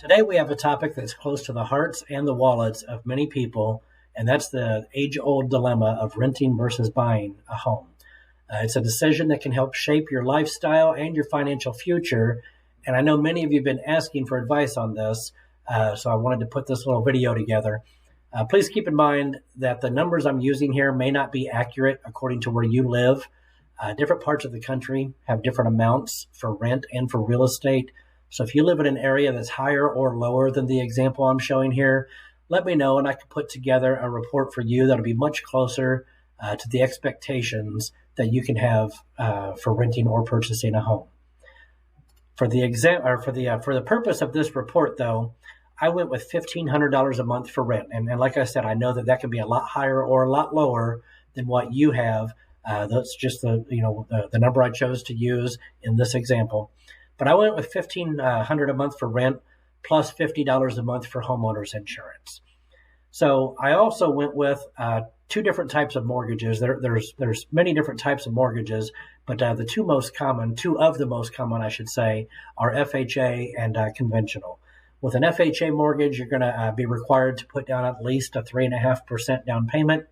Today we have a topic that's close to the hearts and the wallets of many people, and that's the age-old dilemma of renting versus buying a home. It's a decision that can help shape your lifestyle and your financial future, and I know many of you have been asking for advice on this, so I wanted to put this little video together. Please keep in mind that the numbers I'm using here may not be accurate according to where you live. Different parts of the country have different amounts for rent and for real estate. So if you live in an area that's higher or lower than the example I'm showing here, let me know and I can put together a report for you that'll be much closer to the expectations that you can have for renting or purchasing a home. For the purpose of this report, though, I went with $1,500 a month for rent, and like I said, I know that can be a lot higher or a lot lower than what you have. That's just the number I chose to use in this example. But I went with $1,500 a month for rent plus $50 a month for homeowners insurance. So I also went with two different types of mortgages. There's many different types of mortgages, but two of the most common, I should say, are FHA and conventional. With an FHA mortgage, you're going to be required to put down at least a 3.5% down payment.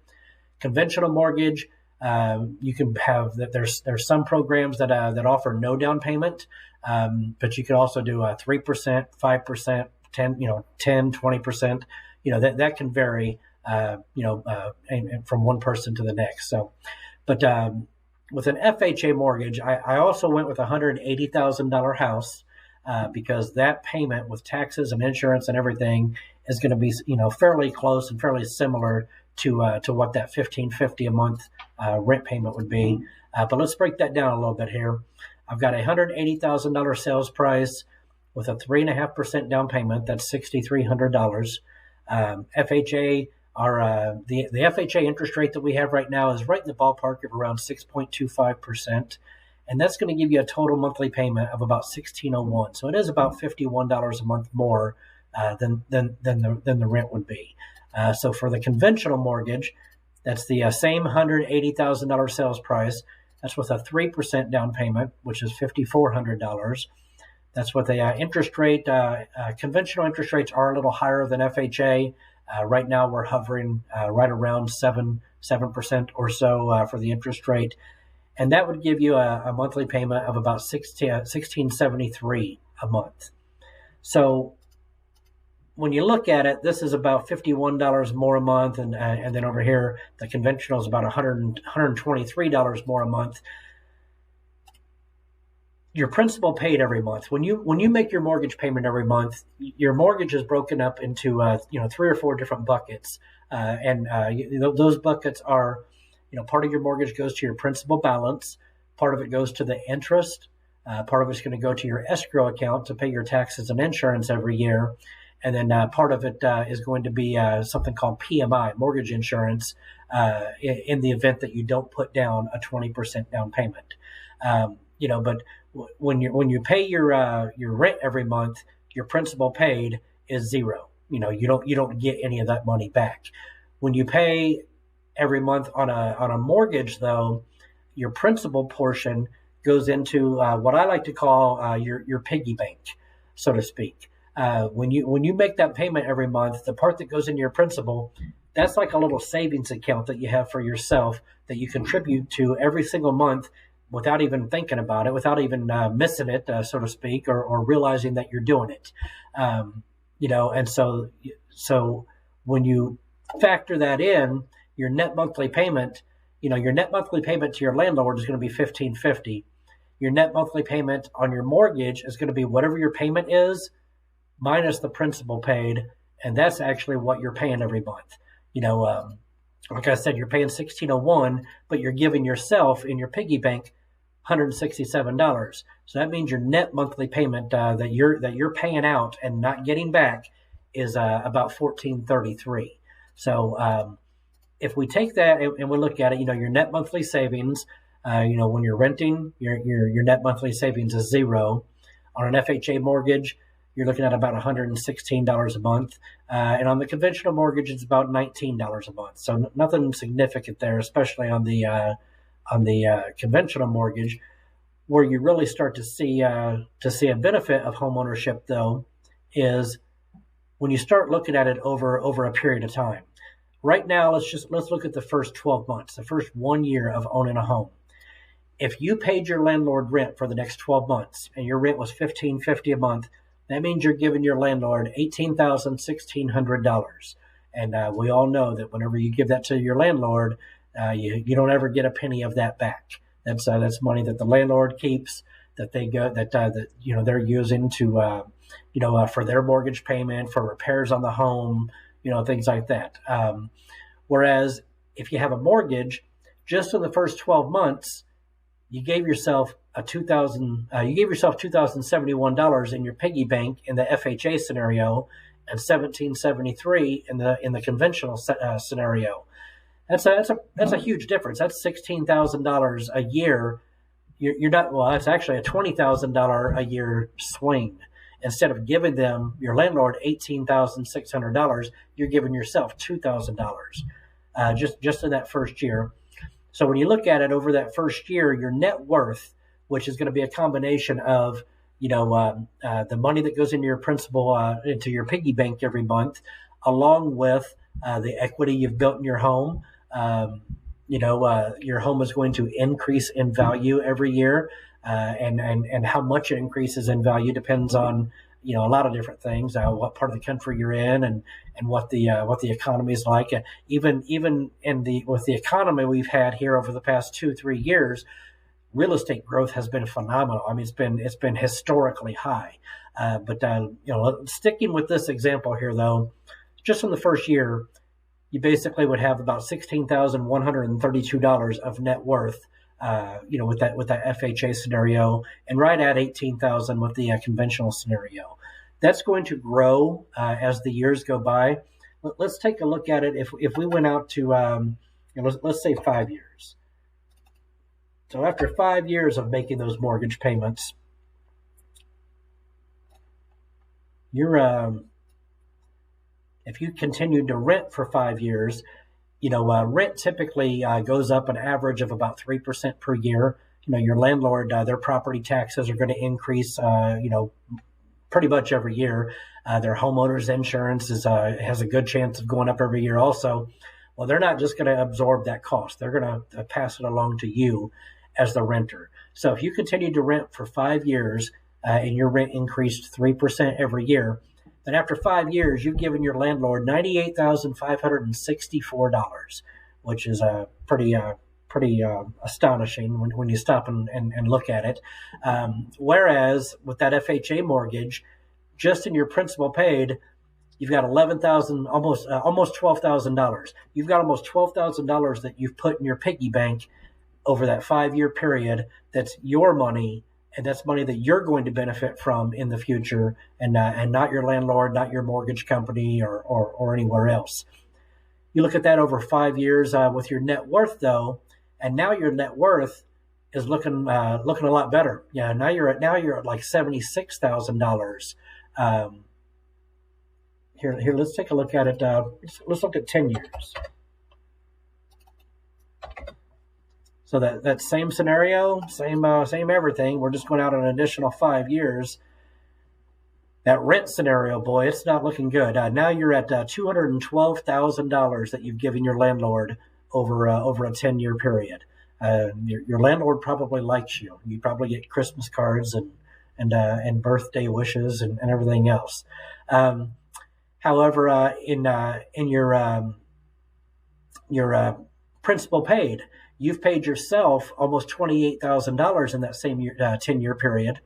Conventional mortgage, you can have that. There's some programs that offer no down payment, but you can also do 3%, 5%, 10, 20%. That can vary, from one person to the next. So, but with an FHA mortgage, I also went with a $180,000 house because that payment with taxes and insurance and everything is going to be fairly close and fairly similar to what that $1,550 a month rent payment would be. But let's break that down a little bit here. I've got a $180,000 sales price with a 3.5% down payment. That's $6,300. FHA, the FHA interest rate that we have right now is right in the ballpark of around 6.25%. And that's going to give you a total monthly payment of about $1,601. So it is about $51 a month more than the rent would be. So for the conventional mortgage, that's the same $180,000 sales price. That's with a 3% down payment, which is $5,400. That's with a interest rate. Conventional interest rates are a little higher than FHA. Right now, we're hovering right around 7% or so for the interest rate. And that would give you a monthly payment of about $1,673 a month. So when you look at it, this is about $51 more a month, and then over here, the conventional is about $123 more a month. Your principal paid every month. When you make your mortgage payment every month, your mortgage is broken up into 3 or 4 different buckets, those buckets are, part of your mortgage goes to your principal balance, part of it goes to the interest, part of it's going to go to your escrow account to pay your taxes and insurance every year. And then part of it is going to be something called PMI, mortgage insurance, in the event that you don't put down a 20% down payment. But when you pay your rent every month, your principal paid is zero. You don't get any of that money back. When you pay every month on a mortgage, though, your principal portion goes into what I like to call your piggy bank, so to speak. When you make that payment every month, the part that goes into your principal, that's like a little savings account that you have for yourself that you contribute to every single month without even thinking about it, without even missing it, so to speak, or realizing that you're doing it. And so when you factor that in, your net monthly payment, your net monthly payment to your landlord is going to be $1,550. Your net monthly payment on your mortgage is going to be whatever your payment is minus the principal paid, and that's actually what you're paying every month. Like I said, you're paying $1,601, but you're giving yourself in your piggy bank $167. So that means your net monthly payment that you're paying out and not getting back is about $1,433. So if we take that and we look at it, your net monthly savings, when you're renting, your net monthly savings is zero. On an FHA mortgage, you're looking at about $116 a month. And on the conventional mortgage, it's about $19 a month. So nothing significant there, especially on the conventional mortgage. Where you really start to see a benefit of home ownership, though, is when you start looking at it over a period of time. Right now, let's look at the first 12 months, the first 1 year of owning a home. If you paid your landlord rent for the next 12 months and your rent was $1,550 a month, that means you're giving your landlord $18,600. And we all know that whenever you give that to your landlord, you don't ever get a penny of that back. That's money that the landlord keeps, that they're using to for their mortgage payment, for repairs on the home, things like that. Whereas if you have a mortgage, just in the first 12 months, you gave yourself $2,071 in your piggy bank in the FHA scenario, and $1,773 in the conventional scenario. That's a huge difference. That's $16,000 a year. You're not, well, that's actually a $20,000 a year swing. Instead of giving them, your landlord, $18,600, you're giving yourself $2,000 just in that first year. So when you look at it over that first year, your net worth, which is going to be a combination of the money that goes into your principal, into your piggy bank every month, along with the equity you've built in your home. Your home is going to increase in value every year, and how much it increases in value depends on a lot of different things, what part of the country you're in, and what the economy is like. Even with the economy we've had here over the past 2-3 years, real estate growth has been phenomenal. I mean, it's been historically high. But sticking with this example here, though, just in the first year, you basically would have about $16,132 of net worth, with that FHA scenario, and right at $18,000 with the conventional scenario. That's going to grow as the years go by. Let's take a look at it. If we went out to let's say 5 years. So after 5 years of making those mortgage payments, if you continued to rent for 5 years, rent typically goes up an average of about 3% per year. Your landlord, their property taxes are going to increase, pretty much every year. Their homeowner's insurance has a good chance of going up every year also. Well, they're not just going to absorb that cost. They're going to pass it along to you as the renter. So if you continue to rent for 5 years and your rent increased 3% every year, then after 5 years, you've given your landlord $98,564, which is pretty astonishing when you stop and look at it. Whereas with that FHA mortgage, just in your principal paid, you've got almost $12,000. You've got almost $12,000 that you've put in your piggy bank over that 5-year period. That's your money. And that's money that you're going to benefit from in the future, and not your landlord, not your mortgage company, or anywhere else. You look at that over 5 years with your net worth, though, and now your net worth is looking a lot better. Yeah, now you're at like $76,000. Here, let's take a look at it. Let's look at 10 years. So that same scenario, same everything. We're just going out an additional 5 years. That rent scenario, boy, it's not looking good. Now you're at $212,000 that you've given your landlord over a 10-year period. Your landlord probably likes you. You probably get Christmas cards and birthday wishes and everything else. However, in your principal paid, you've paid yourself almost $28,000 in that same 10-year period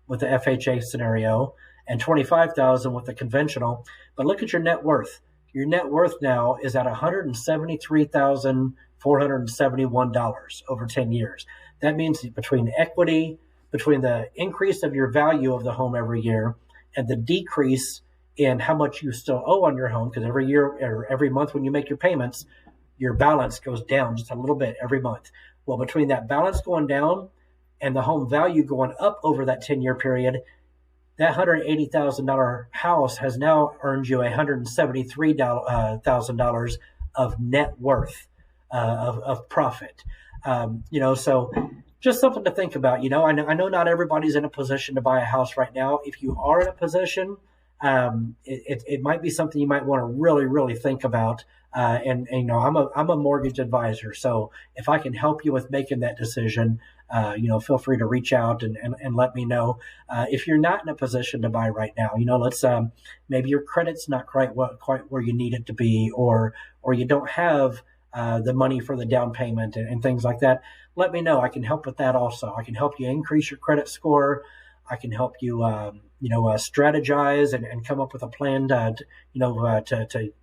with the FHA scenario, and $25,000 with the conventional. But look at your net worth. Your net worth now is at $173,471 over 10 years. That means between equity, between the increase of your value of the home every year, and the decrease in how much you still owe on your home, because every year or every month when you make your payments, your balance goes down just a little bit every month. Well, between that balance going down and the home value going up over that 10-year period, that $180,000 house has now earned you $173,000 of net worth, of profit. So just something to think about. I know not everybody's in a position to buy a house right now. If you are in a position, it might be something you might want to really, really think about. And I'm a mortgage advisor, so if I can help you with making that decision, feel free to reach out and let me know. If you're not in a position to buy right now, let's maybe your credit's not quite where you need it to be, or you don't have the money for the down payment and things like that. Let me know. I can help with that also. I can help you increase your credit score. I can help you, strategize and come up with a plan to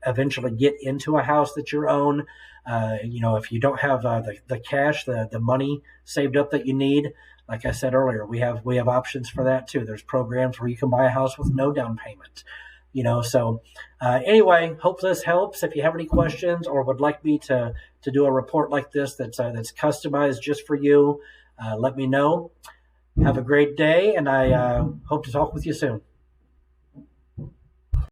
eventually get into a house that you own. If you don't have the cash, the money saved up that you need, like I said earlier, we have options for that too. There's programs where you can buy a house with no down payment. Anyway, hope this helps. If you have any questions or would like me to do a report like this that's customized just for you, let me know. Have a great day, and I hope to talk with you soon.